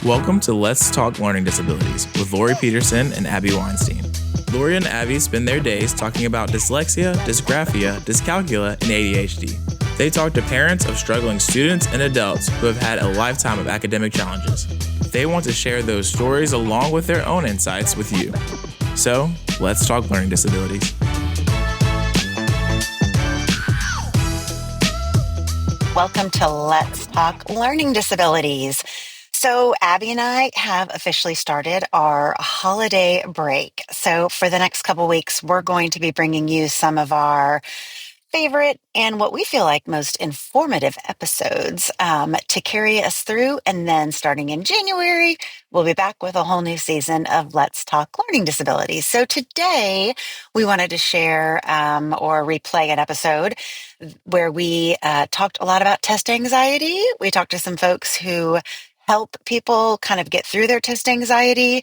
Welcome to Let's Talk Learning Disabilities with Laurie Peterson and Abby Weinstein. Laurie and Abby spend their days talking about dyslexia, dysgraphia, dyscalculia, and ADHD. They talk to parents of struggling students and adults who have had a lifetime of academic challenges. They want to share those stories along with their own insights with you. So, let's talk learning disabilities. Welcome to Let's Talk Learning Disabilities. So Abby and I have officially started our holiday break. So for the next couple weeks, we're going to be bringing you some of our favorite and what we feel like most informative episodes to carry us through. And then starting in January, we'll be back with a whole new season of Let's Talk Learning Disabilities. So today we wanted to share or replay an episode where we talked a lot about test anxiety. We talked to some folks who help people kind of get through their test anxiety.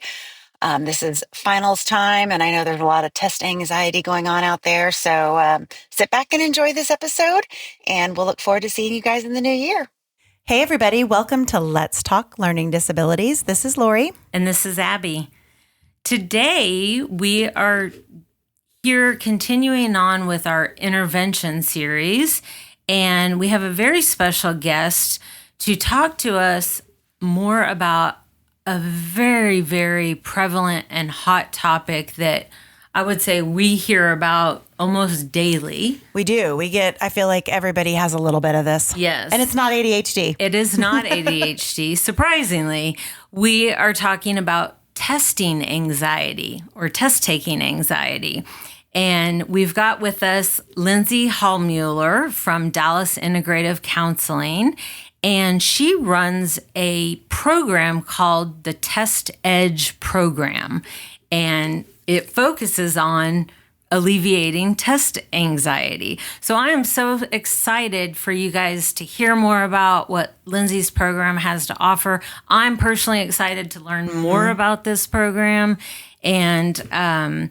This is finals time, and I know there's a lot of test anxiety going on out there. So sit back and enjoy this episode, and we'll look forward to seeing you guys in the new year. Hey, everybody. Welcome to Let's Talk Learning Disabilities. This is Laurie. And this is Abby. Today, we are here continuing on with our intervention series, and we have a very special guest to talk to us more about a very, very prevalent and hot topic that I would say we hear about almost daily. We do. I feel like everybody has a little bit of this. Yes. And it's not ADHD. It is not ADHD. Surprisingly, we are talking about testing anxiety or test-taking anxiety. And we've got with us Lindsay Hollmuller from Dallas Integrative Counseling. And she runs a program called the Test Edge program, and it focuses on alleviating test anxiety. So I am so excited for you guys to hear more about what Lindsay's program has to offer. I'm personally excited to learn more about this program and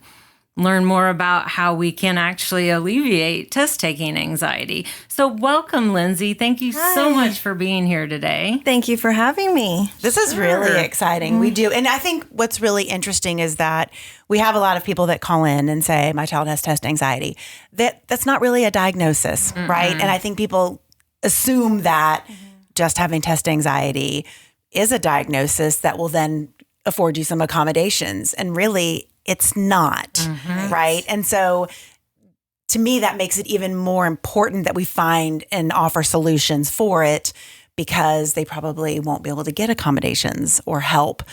learn more about how we can actually alleviate test-taking anxiety. So welcome, Lindsay. Thank you so much for being here today. Thank you for having me. This is really exciting. We do. And I think what's really interesting is that we have a lot of people that call in and say, my child has test anxiety. That's not really a diagnosis, right? And I think people assume that just having test anxiety is a diagnosis that will then afford you some accommodations. And really, it's not, right? And so to me, that makes it even more important that we find and offer solutions for it, because they probably won't be able to get accommodations or help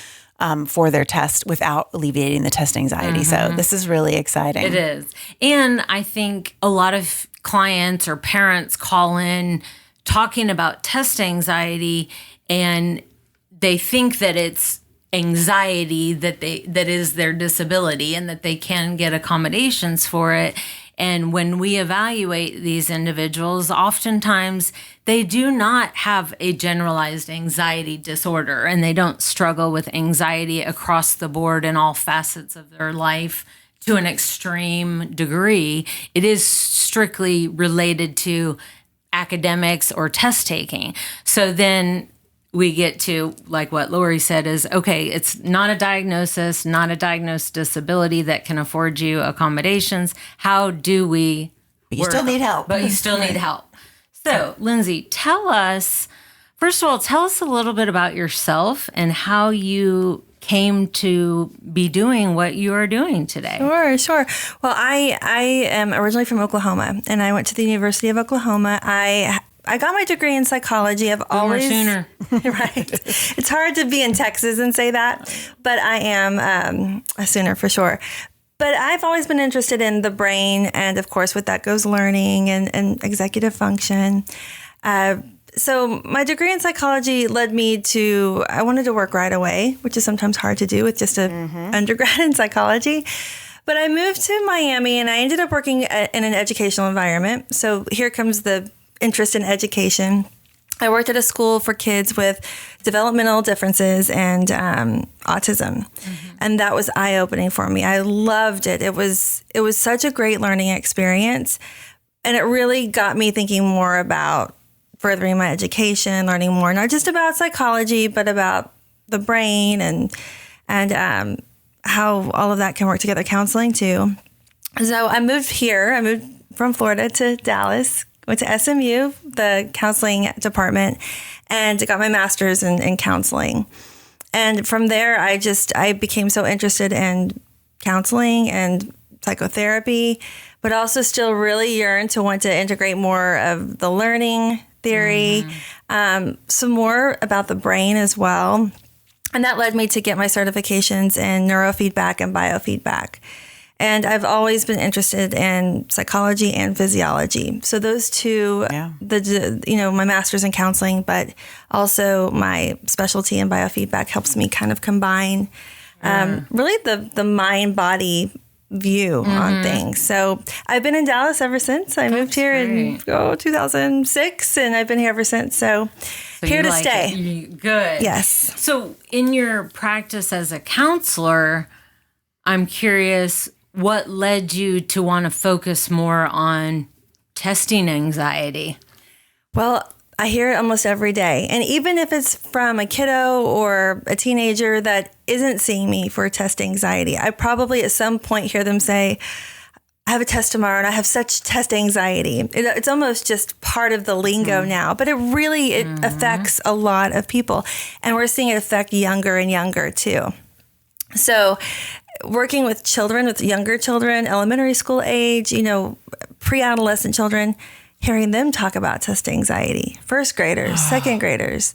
for their test without alleviating the test anxiety. So this is really exciting. It is. And I think a lot of clients or parents call in talking about test anxiety, and they think that it's anxiety that is their disability and that they can get accommodations for it. And when we evaluate these individuals, oftentimes they do not have a generalized anxiety disorder, and they don't struggle with anxiety across the board in all facets of their life to an extreme degree. It is strictly related to academics or test taking. So then we get to, like what Laurie said, is, okay, it's not a diagnosis, not a diagnosed disability that can afford you accommodations. How do we But you still need help. But you still need help. So, Lindsay, first of all, tell us a little bit about yourself and how you came to be doing what you are doing today. Sure. Well, I am originally from Oklahoma, and I went to the University of Oklahoma. I got my degree in psychology. I've always Sooner. Right. It's hard to be in Texas and say that, but I am a Sooner for sure. But I've always been interested in the brain, and of course, with that goes learning and executive function. So my degree in psychology led me to, I wanted to work right away, which is sometimes hard to do with just an undergrad in psychology. But I moved to Miami, and I ended up working in an educational environment. So here comes the interest in education. I worked at a school for kids with developmental differences and autism. And that was eye-opening for me. I loved it. It was such a great learning experience. And it really got me thinking more about furthering my education, learning more, not just about psychology, but about the brain and how all of that can work together, counseling too. So I moved here. I moved from Florida to Dallas, went to SMU, the counseling department, and got my master's in counseling. And from there, I became so interested in counseling and psychotherapy, but also still really yearned to want to integrate more of the learning theory, some more about the brain as well. And that led me to get my certifications in neurofeedback and biofeedback. And I've always been interested in psychology and physiology. So those two, my master's in counseling, but also my specialty in biofeedback helps me kind of combine really the mind-body view on things. So I've been in Dallas ever since. I moved here in 2006, and I've been here ever since. So here to stay. Good. Yes. So in your practice as a counselor, I'm curious, what led you to want to focus more on testing anxiety? Well, I hear it almost every day. And even if it's from a kiddo or a teenager that isn't seeing me for test anxiety, I probably at some point hear them say, I have a test tomorrow and I have such test anxiety. It's almost just part of the lingo now, but it affects a lot of people. And we're seeing it affect younger and younger too. So working with children, with younger children, elementary school age, pre-adolescent children, hearing them talk about test anxiety, first graders, second graders,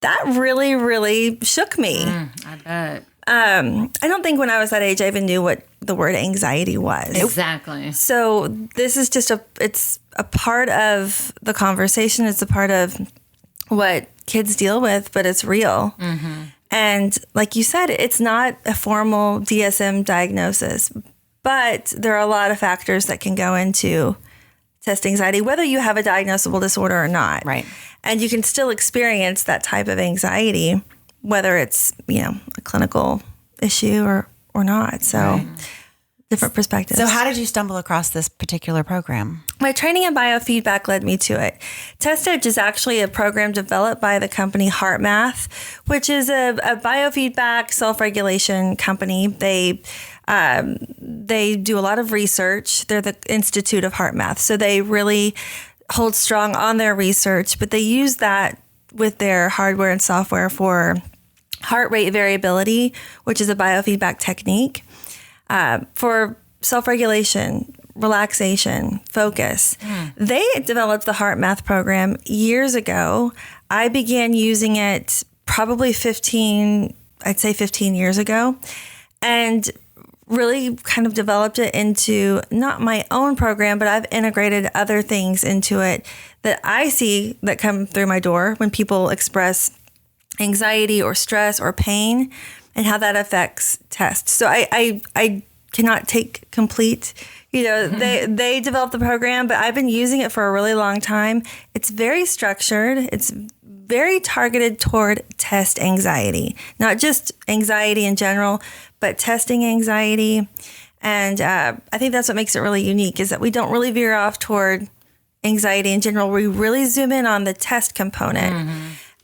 that really, really shook me. I bet. I don't think when I was that age, I even knew what the word anxiety was. Exactly. So this is just it's a part of the conversation. It's a part of what kids deal with, but it's real. And like you said, it's not a formal DSM diagnosis, but there are a lot of factors that can go into test anxiety, whether you have a diagnosable disorder or not. Right. And you can still experience that type of anxiety, whether it's, a clinical issue or not. So different perspectives. So how did you stumble across this particular program? My training in biofeedback led me to it. TestEdge is actually a program developed by the company HeartMath, which is a biofeedback self-regulation company. They do a lot of research. They're the Institute of HeartMath. So they really hold strong on their research, but they use that with their hardware and software for heart rate variability, which is a biofeedback technique, for self-regulation, relaxation, focus. They developed the HeartMath program years ago. I began using it probably 15 years ago, and really kind of developed it into not my own program, but I've integrated other things into it that I see that come through my door when people express anxiety or stress or pain, and how that affects tests. So I cannot take complete, they developed the program, but I've been using it for a really long time. It's very structured. It's very targeted toward test anxiety, not just anxiety in general, but testing anxiety. And I think that's what makes it really unique, is that we don't really veer off toward anxiety in general. We really zoom in on the test component,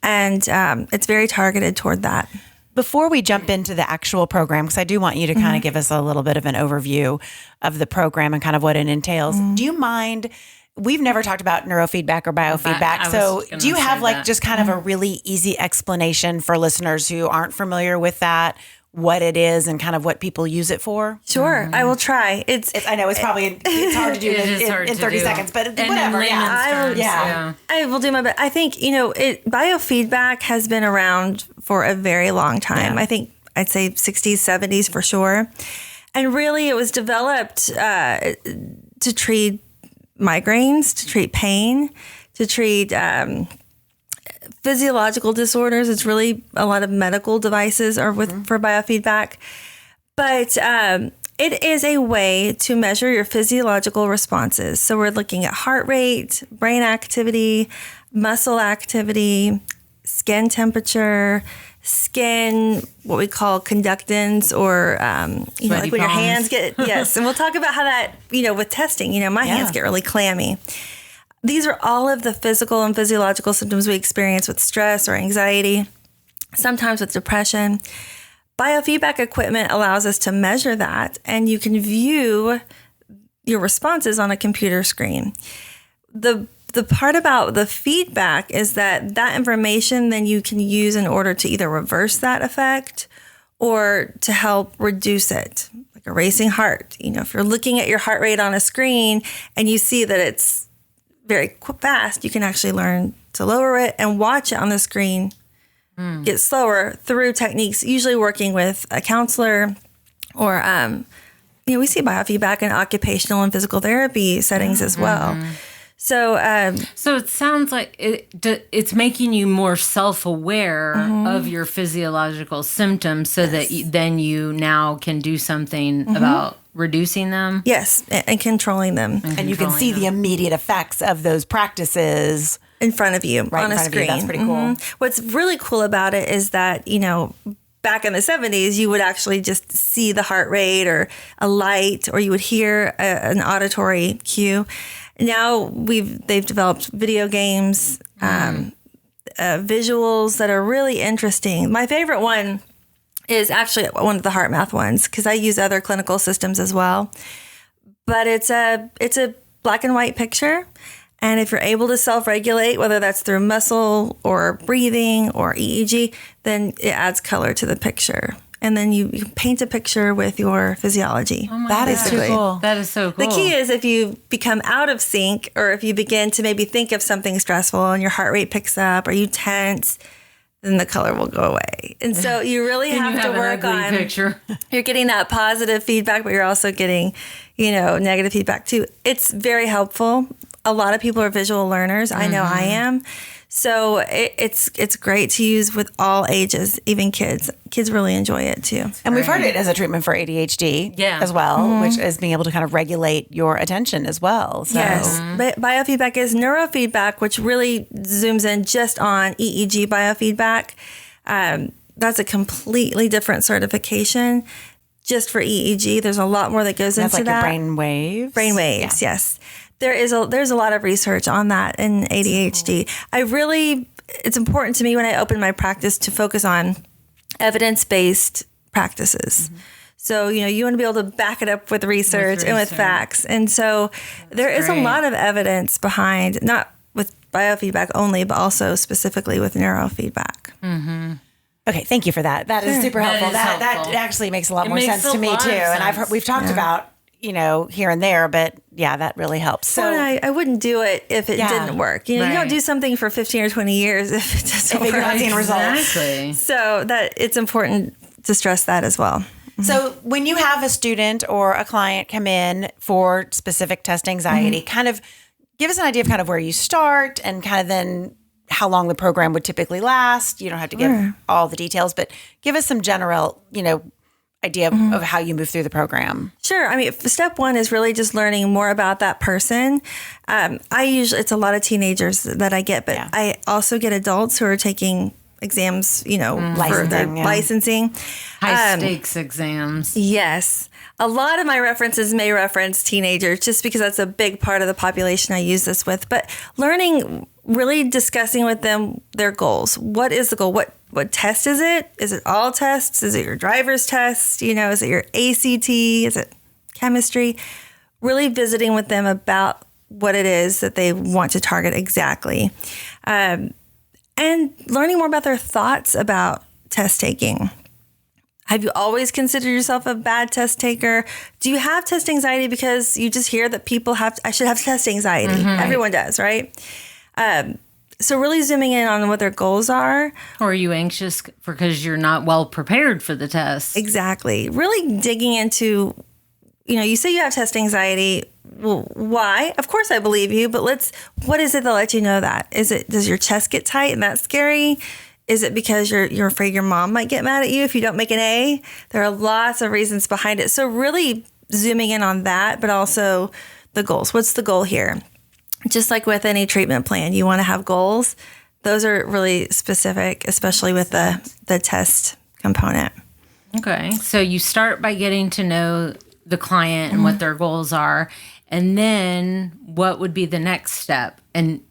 and it's very targeted toward that. Before we jump into the actual program, because I do want you to kind of give us a little bit of an overview of the program and kind of what it entails. Do you mind? We've never talked about neurofeedback or biofeedback. So do you have just kind of a really easy explanation for listeners who aren't familiar with that, what it is and kind of what people use it for? Sure. I will try. I know it's hard to do in 30 seconds, but whatever. I will do my best. I think, biofeedback has been around for a very long time. I think I'd say 60s, 70s for sure. And really it was developed to treat migraines, to treat pain, to treat physiological disorders. It's really a lot of medical devices are for biofeedback. But it is a way to measure your physiological responses. So we're looking at heart rate, brain activity, muscle activity, skin temperature, what we call conductance, or, like when your hands get, yes. And we'll talk about how that, with testing, my hands get really clammy. These are all of the physical and physiological symptoms we experience with stress or anxiety. sometimes with depression. Biofeedback equipment allows us to measure that, and you can view your responses on a computer screen. The part about the feedback is that information then you can use in order to either reverse that effect or to help reduce it, like a racing heart. If you're looking at your heart rate on a screen and you see that it's very fast, you can actually learn to lower it and watch it on the screen get slower through techniques, usually working with a counselor or, we see biofeedback in occupational and physical therapy settings as well. So it sounds like it's making you more self-aware of your physiological symptoms so that then you now can do something about reducing them. Yes, and controlling them. And you can see the immediate effects of those practices in front of you on a screen. That's pretty cool. What's really cool about it is that, back in the 70s, you would actually just see the heart rate or a light, or you would hear an auditory cue. Now they've developed video games, visuals that are really interesting. My favorite one is actually one of the heart math ones, because I use other clinical systems as well. But it's a black and white picture. And if you're able to self-regulate, whether that's through muscle or breathing or EEG, then it adds color to the picture. And then you paint a picture with your physiology. Oh that is too cool. That is so cool. The key is if you become out of sync, or if you begin to maybe think of something stressful and your heart rate picks up, or you tense, then the color will go away. And so you really have to work on picture. You're getting that positive feedback, but you're also getting, negative feedback too. It's very helpful. A lot of people are visual learners. I know I am. So it's great to use with all ages, even kids. Kids really enjoy it too. And we've heard it as a treatment for ADHD as well, which is being able to kind of regulate your attention as well. So. Yes. Biofeedback is neurofeedback, which really zooms in just on EEG biofeedback. That's a completely different certification just for EEG. There's a lot more that goes into like that. Your brain waves? Brain waves, yes. There's a lot of research on that in ADHD. It's important to me when I open my practice to focus on evidence-based practices. So, you want to be able to back it up with research and with facts. And so there is a lot of evidence behind, not with biofeedback only, but also specifically with neurofeedback. Okay, thank you for that. That is super helpful. That That actually makes a lot more sense to me too. And we've talked about here and there, but that really helps. So I wouldn't do it if it didn't work. You don't do something for 15 or 20 years if it doesn't work. You're not seeing results. Exactly. So that it's important to stress that as well. So when you have a student or a client come in for specific test anxiety, kind of give us an idea of kind of where you start and kind of then how long the program would typically last. You don't have to give all the details, but give us some general, idea of how you move through the program. Sure. I mean, step one is really just learning more about that person. It's a lot of teenagers that I get, but I also get adults who are taking exams, for their licensing. High stakes exams. Yes. A lot of my references may reference teenagers just because that's a big part of the population I use this with. But learning, really discussing with them their goals. What is the goal? What test is it? Is it all tests? Is it your driver's test? Is it your ACT? Is it chemistry? Really visiting with them about what it is that they want to target exactly. And learning more about their thoughts about test taking. Have you always considered yourself a bad test taker? Do you have test anxiety because you just hear that I should have test anxiety? Everyone does, right? So really zooming in on what their goals are. Or are you anxious because you're not well prepared for the test? Exactly. Really digging into, you say you have test anxiety. Well, why? Of course I believe you, but what is it that lets you know that? Does your chest get tight and that's scary? Is it because you're afraid your mom might get mad at you if you don't make an A? There are lots of reasons behind it. So really zooming in on that, but also the goals. What's the goal here? Just like with any treatment plan, you want to have goals. Those are really specific, especially with the test component. Okay. So you start by getting to know the client and what their goals are. And then what would be the next step? And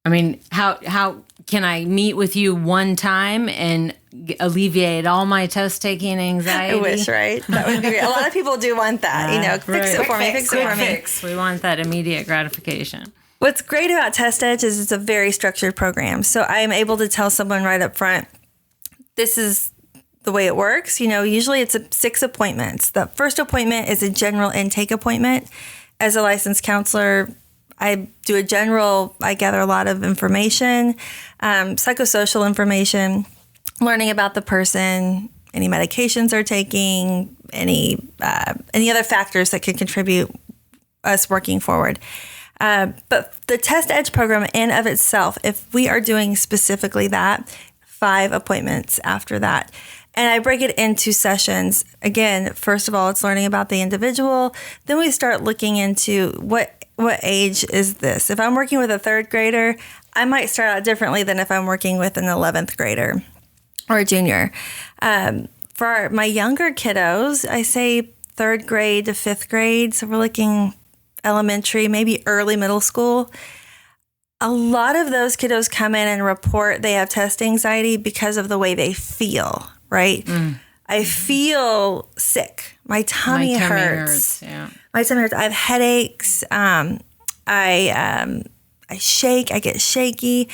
I mean, how can I meet with you one time and alleviate all my test taking anxiety? I wish, right? That would be great. A lot of people do want that, fix it for me, fix it for me. We want that immediate gratification. What's great about Test Edge is it's a very structured program. So I am able to tell someone right up front, this is the way it works. Usually it's 6 appointments. The first appointment is a general intake appointment. As a licensed counselor, I gather a lot of information, psychosocial information, learning about the person, any medications they're taking, any other factors that could contribute us working forward. But the Test Edge program in of itself, if we are doing specifically that, 5 appointments after that. And I break it into sessions. Again, first of all, it's learning about the individual. Then we start looking into what age is this? If I'm working with a 3rd grader, I might start out differently than if I'm working with an 11th grader or a junior. For my younger kiddos, I say 3rd grade to 5th grade. So we're looking elementary, maybe early middle school. A lot of those kiddos come in and report they have test anxiety because of the way they feel, right? I feel sick. My tummy hurts. Yeah. My tummy hurts. I have headaches. I shake. I get shaky.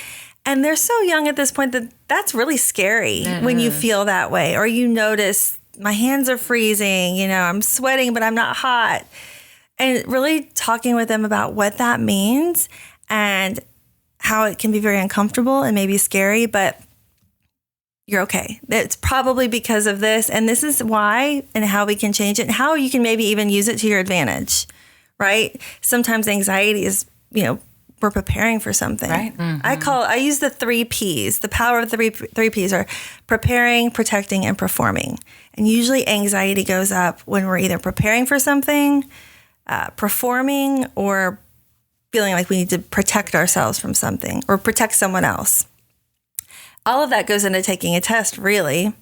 And they're so young at this point that that's really scary when you feel that way. Or you notice my hands are freezing. I'm sweating, but I'm not hot. And really talking with them about what that means and how it can be very uncomfortable and maybe scary, but you're okay. It's probably because of this, and this is why and how we can change it and how you can maybe even use it to your advantage, right? Sometimes anxiety is, we're preparing for something. Right. Mm-hmm. I use the 3 Ps. The power of the three Ps are preparing, protecting, and performing. And usually anxiety goes up when we're either preparing for something, performing, or feeling like we need to protect ourselves from something or protect someone else. All of that goes into taking a test, really.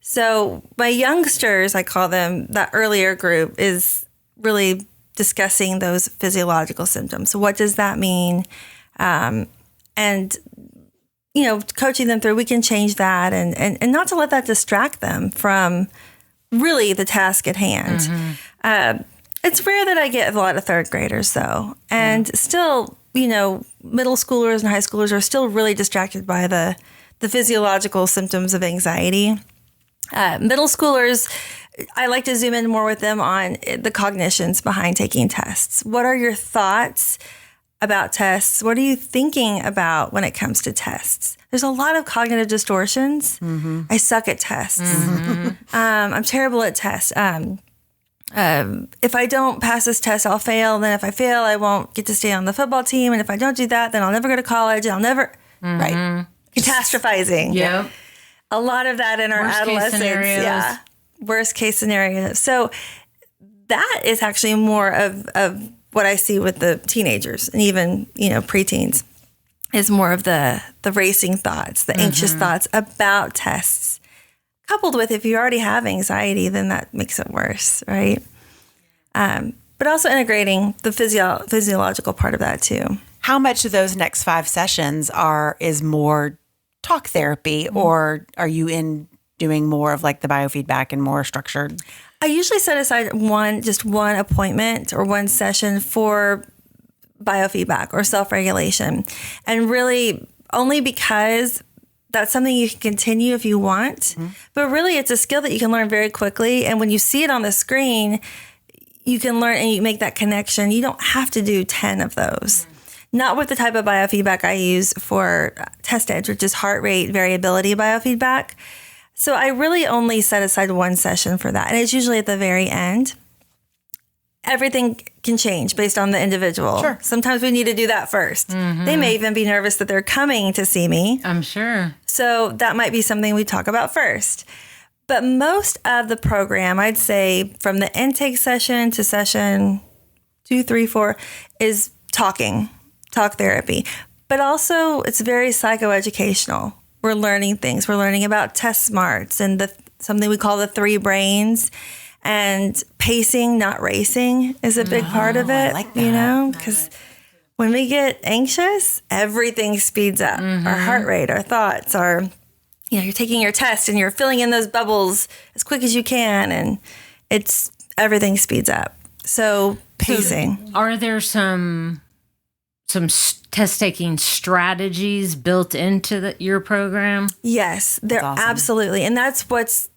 So my youngsters, I call them, that earlier group, is really discussing those physiological symptoms. So what does that mean? And, coaching them through, we can change that and not to let that distract them from really the task at hand. Mm-hmm. It's rare that I get a lot of 3rd graders, though. And still, middle schoolers and high schoolers are still really distracted by the physiological symptoms of anxiety. Middle schoolers, I like to zoom in more with them on the cognitions behind taking tests. What are your thoughts about tests? What are you thinking about when it comes to tests? There's a lot of cognitive distortions. Mm-hmm. I suck at tests. Mm-hmm. I'm terrible at tests. If I don't pass this test, I'll fail. Then if I fail, I won't get to stay on the football team. And if I don't do that, then I'll never go to college. Right. Catastrophizing. Yeah. A lot of that in our adolescence. Yeah. Worst case scenarios. So that is actually more of what I see with the teenagers and even, preteens, is more of the racing thoughts, the anxious thoughts about tests. Coupled with, if you already have anxiety, then that makes it worse, right? But also integrating the physiological part of that too. How much of those next 5 sessions is more talk therapy, or are you doing more of like the biofeedback and more structured? I usually set aside one appointment or one session for biofeedback or self-regulation, and really only because that's something you can continue if you want. Mm-hmm. But really, it's a skill that you can learn very quickly. And when you see it on the screen, you can learn and you make that connection. You don't have to do 10 of those. Mm-hmm. Not with the type of biofeedback I use for Test Edge, which is heart rate variability biofeedback. So I really only set aside one session for that. And it's usually at the very end. Everything can change based on the individual. Sure. Sometimes we need to do that first. Mm-hmm. They may even be nervous that they're coming to see me. I'm sure. So that might be something we talk about first. But most of the program, I'd say from the intake session to session 2, 3, 4, is talk therapy. But also it's very psychoeducational. We're learning things. We're learning about test smarts and something we call the 3 brains. And pacing, not racing, is a big part of it, I like that. because when we get anxious, everything speeds up. Our heart rate, our thoughts, you're taking your test and you're filling in those bubbles as quick as you can, and everything speeds up. So pacing. So are there some test-taking strategies built into your program? Yes, there awesome. Absolutely. And that's what's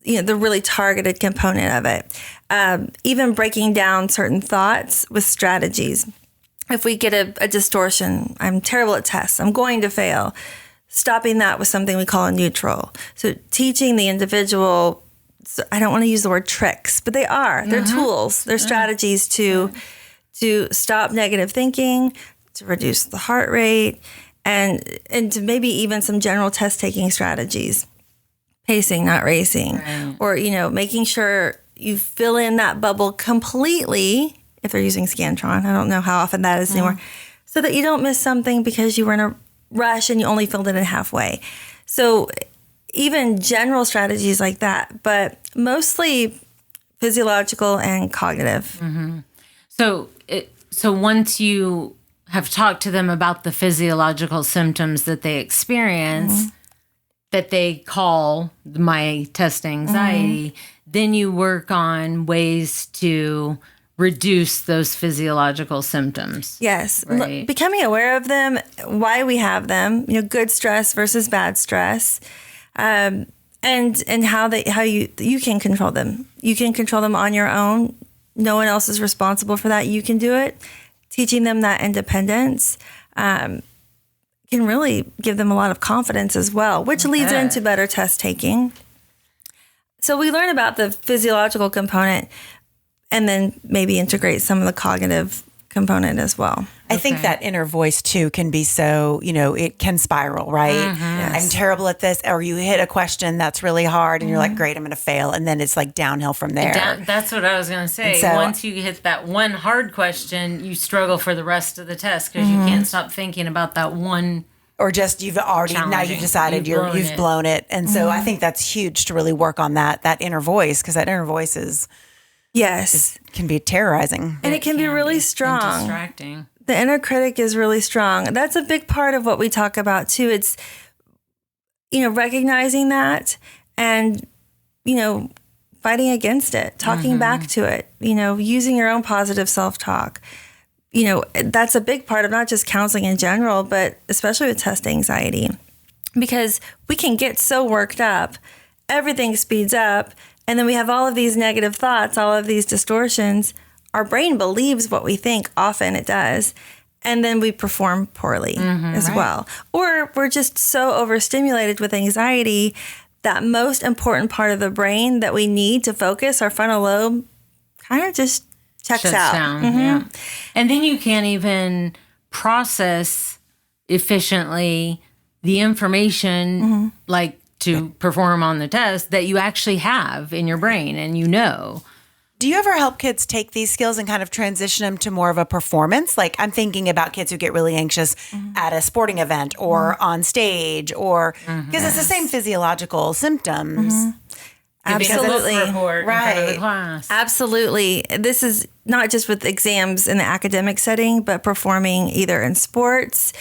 the really targeted component of it. Even breaking down certain thoughts with strategies. If we get a distortion, I'm terrible at tests, I'm going to fail, stopping that with something we call a neutral. So teaching the individual, I don't want to use the word tricks, but they're tools, they're strategies to stop negative thinking, to reduce the heart rate, and to maybe even some general test taking strategies, pacing, not racing, or making sure you fill in that bubble completely. If they're using Scantron, I don't know how often that is anymore, so that you don't miss something because you were in a rush and you only filled it in halfway. So even general strategies like that, but mostly physiological and cognitive. So once you have talked to them about the physiological symptoms that they experience, that they call my test anxiety, then you work on ways to reduce those physiological symptoms. Yes. Right. Becoming aware of them, why we have them, good stress versus bad stress, and how you can control them. You can control them on your own. No one else is responsible for that. You can do it. Teaching them that independence can really give them a lot of confidence as well, which leads into better test taking. So we learn about the physiological component and then maybe integrate some of the cognitive component as well. I think that inner voice too can be so, it can spiral, right? Yes. I'm terrible at this. Or you hit a question that's really hard and you're like, great, I'm going to fail. And then it's like downhill from there. That's what I was going to say. So, once you hit that one hard question, you struggle for the rest of the test because you can't stop thinking about that one. Or just you've decided you've blown it. And so I think that's huge to really work on that inner voice, because that inner voice can be terrorizing. And it can be really strong. And distracting. The inner critic is really strong. That's a big part of what we talk about too. It's, recognizing that and, fighting against it, talking back to it, using your own positive self-talk. That's a big part of not just counseling in general, but especially with test anxiety, because we can get so worked up, everything speeds up, and then we have all of these negative thoughts, all of these distortions. Our brain believes what we think, often it does, and then we perform poorly as well. Or we're just so overstimulated with anxiety, that most important part of the brain that we need to focus, our frontal lobe, kind of just checks out. Down, yeah. And then you can't even process efficiently the information to perform on the test that you actually have in your brain and Do you ever help kids take these skills and kind of transition them to more of a performance? Like, I'm thinking about kids who get really anxious at a sporting event or on stage, or because it's the same physiological symptoms. Absolutely. Report right. in front of the class. Absolutely. This is not just with exams in the academic setting, but performing either in sports.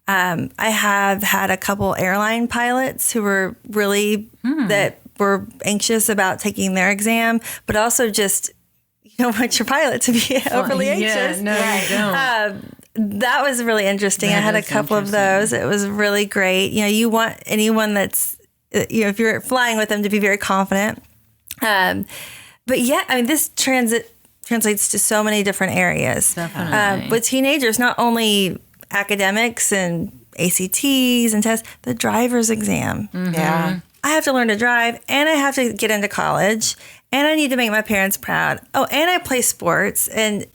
I have had a couple airline pilots who were really that were anxious about taking their exam, but also just, you don't want your pilot to be overly anxious. Yeah, no, you don't. That was really interesting. I had a couple of those. It was really great. You want anyone that's, if you're flying with them, to be very confident. But yeah, this translates to so many different areas. Definitely. With teenagers, not only academics and ACTs and tests, the driver's exam. Yeah. I have to learn to drive, and I have to get into college, and I need to make my parents proud. Oh, and I play sports, and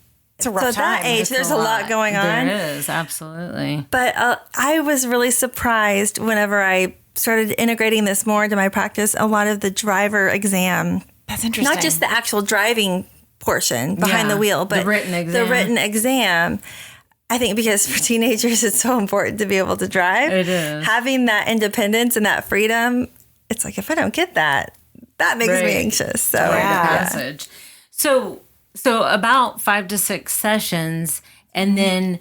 It's a rough so at that time. age, It's there's a lot going on. There is, absolutely. But I was really surprised whenever I started integrating this more into my practice, a lot of the driver exam. That's interesting. Not just the actual driving portion behind the wheel, but the written exam. The written exam. I think because for teenagers, it's so important to be able to drive. It is. Having that independence and that freedom, it's like, if I don't get that, that makes me anxious. So, passage. So about 5 to 6 sessions, and then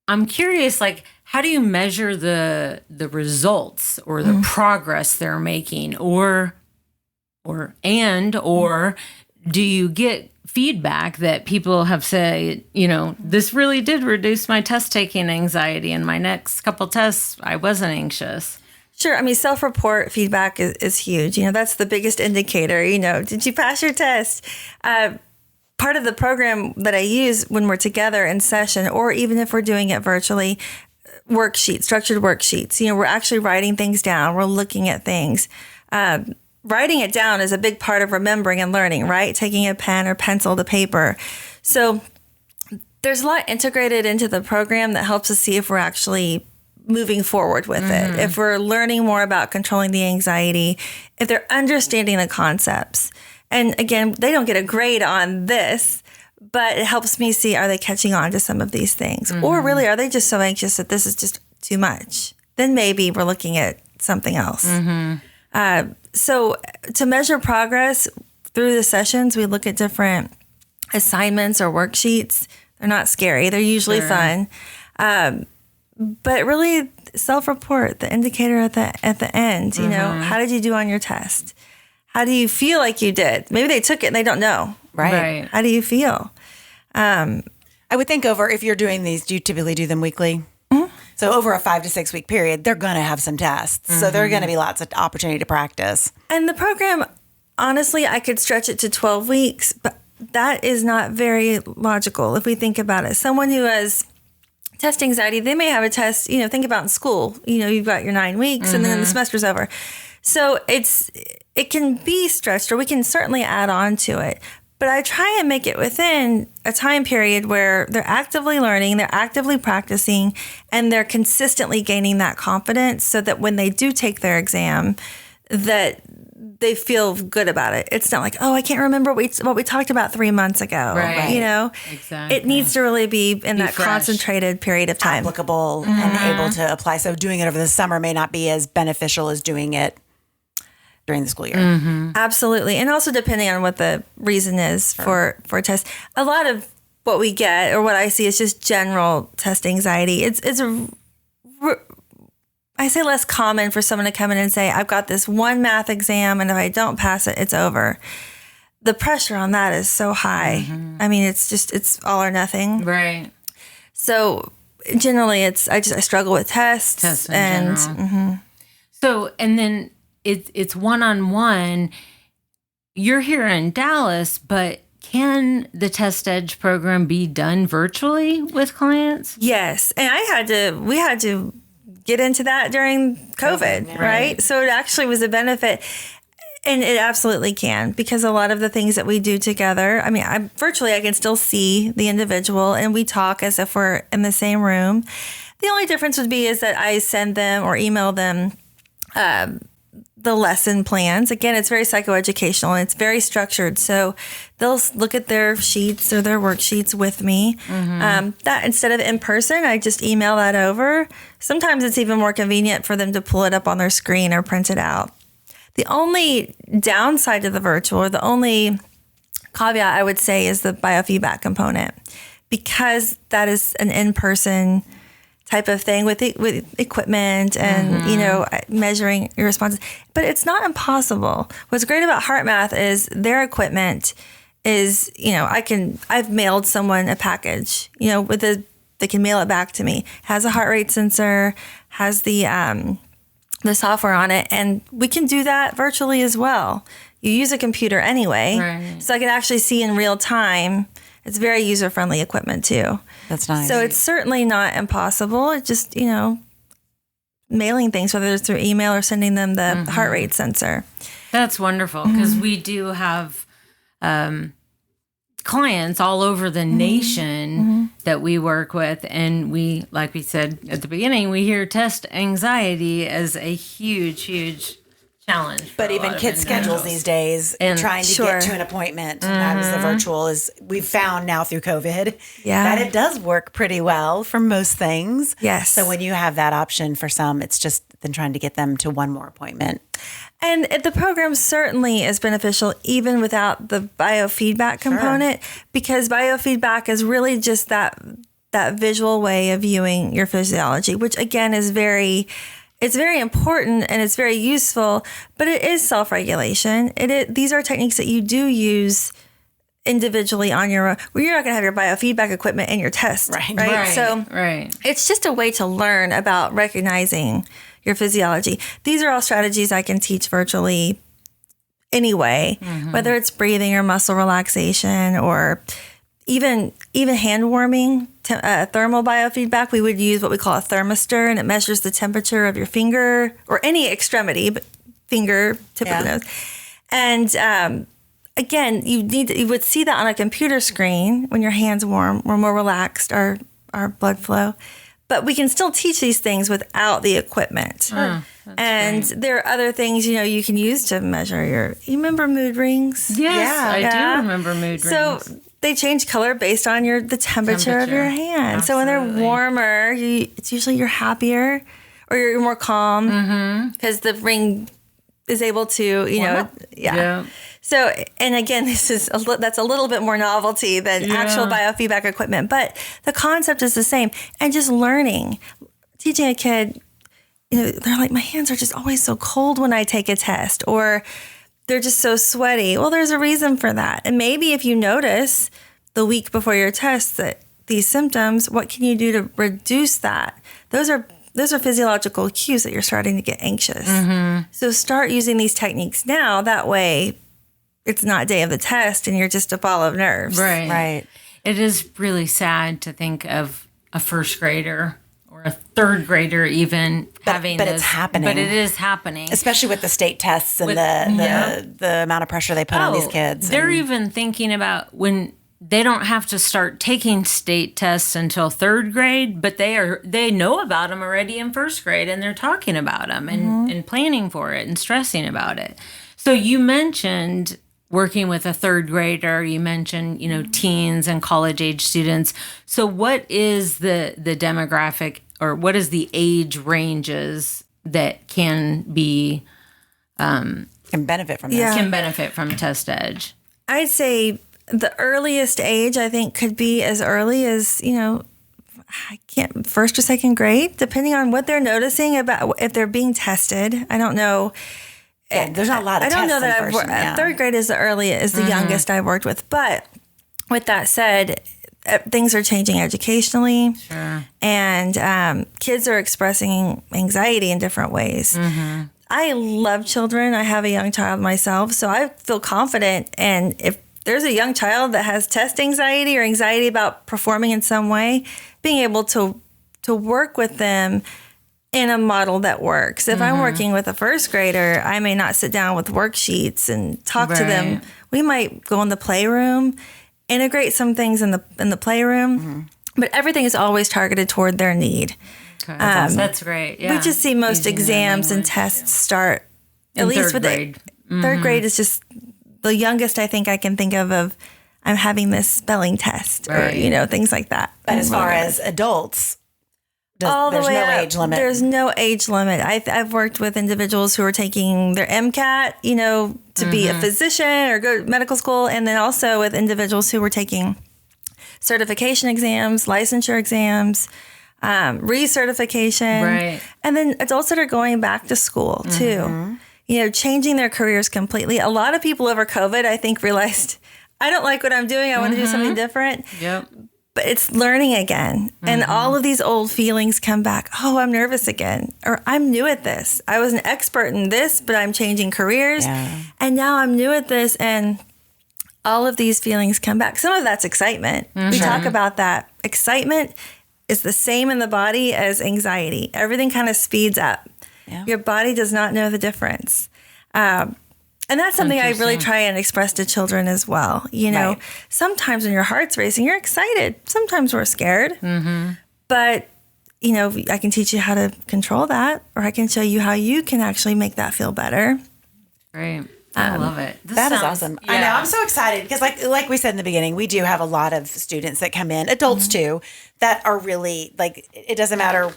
I'm curious, like, how do you measure the results or the progress they're making, or do you get feedback that people have said, this really did reduce my test taking anxiety, and my next couple tests I wasn't anxious? Sure. I mean, self-report feedback is huge. That's the biggest indicator. Did you pass your test? Part of the program that I use when we're together in session, or even if we're doing it virtually, structured worksheets. We're actually writing things down. We're looking at things. Writing it down is a big part of remembering and learning, right? Taking a pen or pencil to paper. So there's a lot integrated into the program that helps us see if we're actually moving forward with it, if we're learning more about controlling the anxiety, if they're understanding the concepts. And again, they don't get a grade on this, but it helps me see, are they catching on to some of these things? Or really, are they just so anxious that this is just too much? Then maybe we're looking at something else. So to measure progress through the sessions, we look at different assignments or worksheets. They're not scary. They're usually fun. But really, self-report, the indicator at the end, how did you do on your test? How do you feel like you did? Maybe they took it and they don't know. Right. How do you feel? I would think if you're doing these, do you typically do them weekly? So over a 5 to 6 week period, they're going to have some tests. So there are going to be lots of opportunity to practice. And the program, honestly, I could stretch it to 12 weeks, but that is not very logical if we think about it. Someone who has test anxiety, they may have a test, think about in school, you've got your 9 weeks and then the semester's over. So it can be stretched, or we can certainly add on to it. But I try and make it within a time period where they're actively learning, they're actively practicing, and they're consistently gaining that confidence so that when they do take their exam, that they feel good about it. It's not like, oh, I can't remember what we talked about 3 months ago. Right. Exactly. It needs to really be that fresh. Concentrated period of time. Applicable and able to apply. So doing it over the summer may not be as beneficial as doing it during the school year. Absolutely. And also depending on what the reason is for a test. A lot of what we get, or what I see, is just general test anxiety. I say less common for someone to come in and say, I've got this one math exam, and if I don't pass it, it's over. The pressure on that is so high. I mean, it's all or nothing. Right. So generally I struggle with tests in general. So, and then it's one-on-one. You're here in Dallas, but can the Test Edge program be done virtually with clients? Yes. And we had to get into that during COVID, right? So it actually was a benefit. And it absolutely can, because a lot of the things that we do together, I mean, virtually I can still see the individual and we talk as if we're in the same room. The only difference would be is that I send them or email them the lesson plans. Again, it's very psychoeducational and it's very structured. So they'll look at their sheets or their worksheets with me. That instead of in person, I just email that over. Sometimes it's even more convenient for them to pull it up on their screen or print it out. The only downside to the virtual, or the only caveat I would say, is the biofeedback component, because that is an in-person type of thing with equipment and, measuring your responses. But it's not impossible. What's great about HeartMath is their equipment is, I've mailed someone a package, they can mail it back to me. It has a heart rate sensor, has the software on it, and we can do that virtually as well. You use a computer anyway, so I can actually see in real time. It's very user-friendly equipment too. That's nice. So it's certainly not impossible. It's just, mailing things, whether it's through email or sending them the heart rate sensor. That's wonderful, because we do have clients all over the nation that we work with. And we, like we said at the beginning, we hear test anxiety as a huge, huge challenge. But even kids' schedules these days, and trying to get to an appointment as the virtual is, we've found now through COVID that it does work pretty well for most things. Yes. So when you have that option for some, it's just then trying to get them to one more appointment. And the program certainly is beneficial even without the biofeedback component, because biofeedback is really just that that visual way of viewing your physiology, which again is it's very important and it's very useful, but it is self-regulation. These are techniques that you do use individually on your own. Well, you're not going to have your biofeedback equipment in your test, right? So it's just a way to learn about recognizing your physiology. These are all strategies I can teach virtually anyway, whether it's breathing or muscle relaxation or even hand warming, thermal biofeedback. We would use what we call a thermistor, and it measures the temperature of your finger or any extremity, but finger, tip of the nose. And again, you would see that on a computer screen when your hands warm. We're more relaxed, our blood flow. But we can still teach these things without the equipment. And great. There are other things, you can use to measure you remember mood rings? Yes, I do remember mood rings. So they change color based on the temperature of your hand. Absolutely. So when they're warmer, it's usually you're happier or you're more calm because the ring is able to, yeah. So, and again, that's a little bit more novelty than actual biofeedback equipment, but the concept is the same. And just teaching a kid, they're like, my hands are just always so cold when I take a test, or they're just so sweaty. Well, there's a reason for that. And maybe if you notice the week before your test that these symptoms, what can you do to reduce that? Those are physiological cues that you're starting to get anxious. So start using these techniques now. That way, it's not day of the test and you're just a ball of nerves. Right. It is really sad to think of a first grader or a third grader even having this. But it's happening. But it is happening. Especially with the state tests and the amount of pressure they put on these kids. They're even thinking about when they don't have to start taking state tests until third grade, but they know about them already in first grade, and they're talking about them and planning for it and stressing about it. So you mentioned working with a third grader, you mentioned, teens and college age students. So what is the demographic, or what is the age ranges that can benefit from this? Can benefit from Test Edge? I'd say the earliest age, I think, could be as early as, first or second grade, depending on what they're noticing about if they're being tested. I don't know. Yeah, there's not a lot of tests. I don't know that third grade is the youngest I've worked with. But with that said, things are changing educationally. Sure. And kids are expressing anxiety in different ways. I love children. I have a young child myself, so I feel confident. And if there's a young child that has test anxiety or anxiety about performing in some way, being able to work with them in a model that works. If I'm working with a first grader, I may not sit down with worksheets and talk to them. We might go in the playroom, integrate some things in the playroom, but everything is always targeted toward their need. Okay. That's great. Yeah. We just see most exams and tests start at least with grade. Third grade is just the youngest I think I can think of I'm having this spelling test or things like that. But as far as adults, there's no age limit. There's no age limit. I've worked with individuals who are taking their MCAT, to be a physician or go to medical school, and then also with individuals who were taking certification exams, licensure exams, recertification, and then adults that are going back to school too. Changing their careers completely. A lot of people over COVID, I think, realized I don't like what I'm doing. I want to do something different. Yep. But it's learning again. And all of these old feelings come back. Oh, I'm nervous again. Or I'm new at this. I was an expert in this, but I'm changing careers. Yeah. And now I'm new at this. And all of these feelings come back. Some of that's excitement. We talk about that. Excitement is the same in the body as anxiety. Everything kind of speeds up. Yeah. Your body does not know the difference. And that's something I really try and express to children as well. Sometimes when your heart's racing, you're excited. Sometimes we're scared. But, I can teach you how to control that, or I can show you how you can actually make that feel better. Great. I love it. That is awesome. Yeah. I know. I'm so excited because like we said in the beginning, we do have a lot of students that come in, adults too, that are really it doesn't matter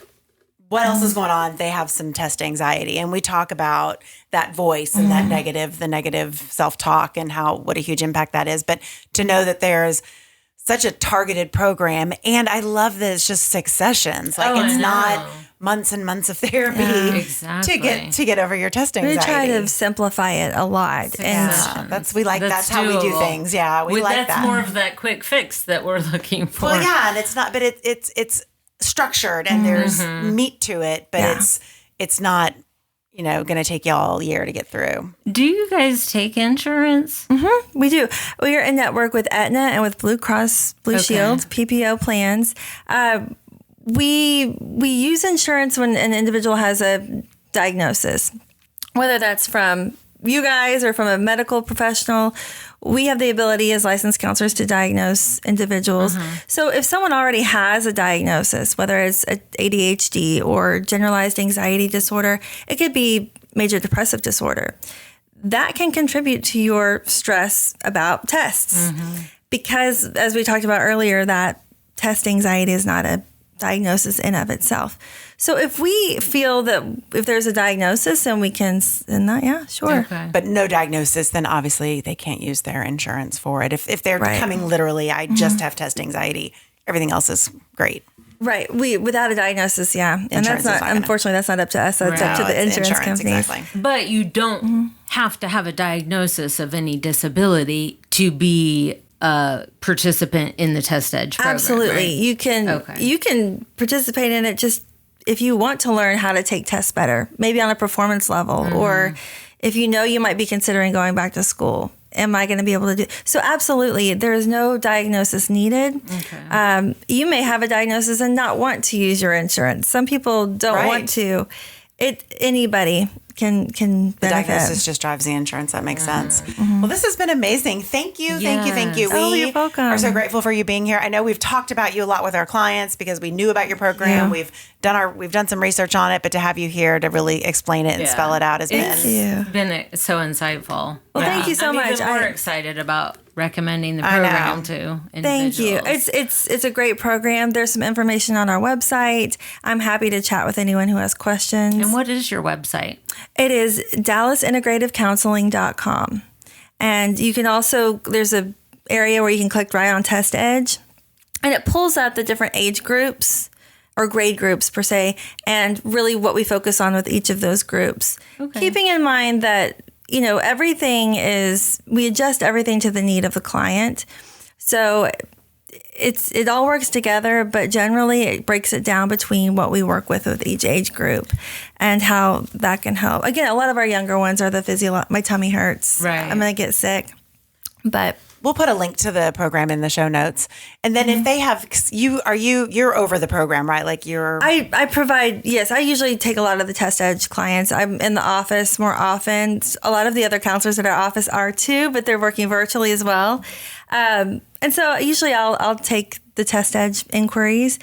what else is going on, they have some test anxiety. And we talk about that voice and the negative self-talk and what a huge impact that is. But to know that there's such a targeted program. And I love that it's just 6 sessions. Like it's not months and months of therapy to get over your test anxiety. We try to simplify it a lot. That's how we do things. Yeah, that's more of that quick fix that we're looking for. Well, yeah, and it's not, but it's structured and there's meat to it, but it's not, going to take you all year to get through. Do you guys take insurance? Mm-hmm. We do. We are in network with Aetna and with Blue Cross Blue Shield PPO plans. We use insurance when an individual has a diagnosis, whether that's from you guys or from a medical professional. We have the ability as licensed counselors to diagnose individuals. So if someone already has a diagnosis, whether it's ADHD or generalized anxiety disorder, it could be major depressive disorder, that can contribute to your stress about tests. Because as we talked about earlier, that test anxiety is not a diagnosis in of itself. So if we feel that if there's a diagnosis and we can, sure. Okay. But no diagnosis, then obviously they can't use their insurance for it. If they're coming literally, I just have test anxiety, everything else is great. Right. Without a diagnosis, and that's not, unfortunately, that's not up to us. That's up to the insurance companies. Exactly. But you don't have to have a diagnosis of any disability to be a participant in the Test Edge program. Absolutely. Right? You can participate in it just if you want to learn how to take tests better, maybe on a performance level, or if you might be considering going back to school. Am I going to be able to do? So absolutely, there is no diagnosis needed. Okay. You may have a diagnosis and not want to use your insurance. Some people don't want to. Anybody can benefit. The diagnosis just drives the insurance. That makes sense. Well, this has been amazing. Thank you. Thank you. You're welcome. We are so grateful for you being here. I know we've talked about you a lot with our clients because we knew about your program. We've done some research on it, but to have you here to really explain it and spell it out has been so insightful. Well, thank you so much. I'm more excited about recommending the program to individuals. Thank you. It's a great program. There's some information on our website. I'm happy to chat with anyone who has questions. And what is your website? It is dallasintegrativecounseling.com. And you can also, there's a area where you can click right on Test Edge, and it pulls up the different age groups or grade groups per se, and really what we focus on with each of those groups. Okay. Keeping in mind that, everything we adjust everything to the need of the client. So it all works together, but generally it breaks it down between what we work with each age group and how that can help. Again, a lot of our younger ones are the my tummy hurts. Right. I'm going to get sick. But we'll put a link to the program in the show notes. And then if they have you're over the program, right? Like I provide, yes, I usually take a lot of the Test Edge clients. I'm in the office more often. A lot of the other counselors at our office are too, but they're working virtually as well. And so usually I'll take the Test Edge inquiries,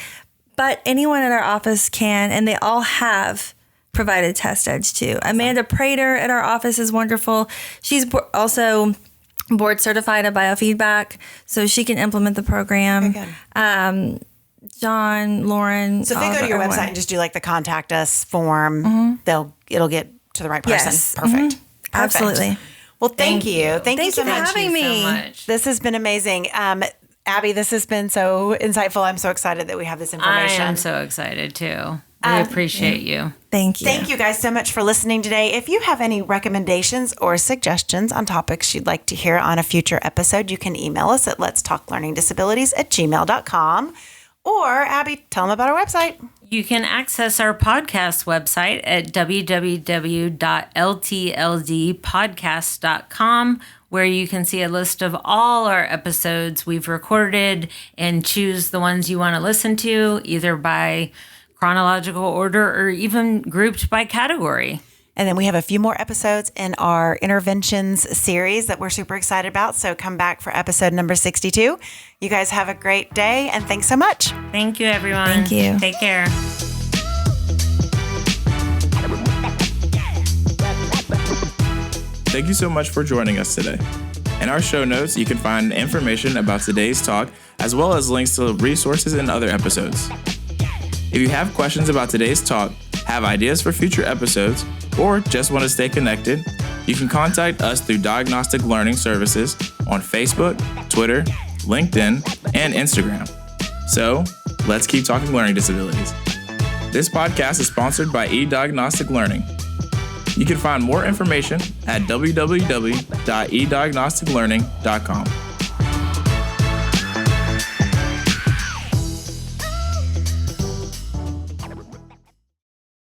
but anyone at our office can, and they all have provided Test Edge too. Amanda Prater at our office is wonderful. She's also board certified in biofeedback, so she can implement the program. John, Lauren. So if they go to your website and just do like the contact us form, it'll get to the right person. Yes. Perfect. Absolutely. Well, thank you. Thank you so for much. having me. So much. This has been amazing. Abby, this has been so insightful. I'm so excited that we have this information. I am so excited too. We appreciate you. Thank you. Thank you guys so much for listening today. If you have any recommendations or suggestions on topics you'd like to hear on a future episode, you can email us at letstalklearningdisabilities@gmail.com. Or, Abby, tell them about our website. You can access our podcast website at www.ltldpodcast.com, where you can see a list of all our episodes we've recorded and choose the ones you want to listen to, either by chronological order or even grouped by category. And then we have a few more episodes in our interventions series that we're super excited about. So come back for episode number 62. You guys have a great day, and thanks so much. Thank you, everyone. Thank you. Take care. Thank you so much for joining us today. In our show notes, you can find information about today's talk, as well as links to resources and other episodes. If you have questions about today's talk, have ideas for future episodes, or just want to stay connected, you can contact us through Diagnostic Learning Services on Facebook, Twitter, LinkedIn, and Instagram. So, let's keep talking learning disabilities. This podcast is sponsored by eDiagnostic Learning. You can find more information at www.ediagnosticlearning.com.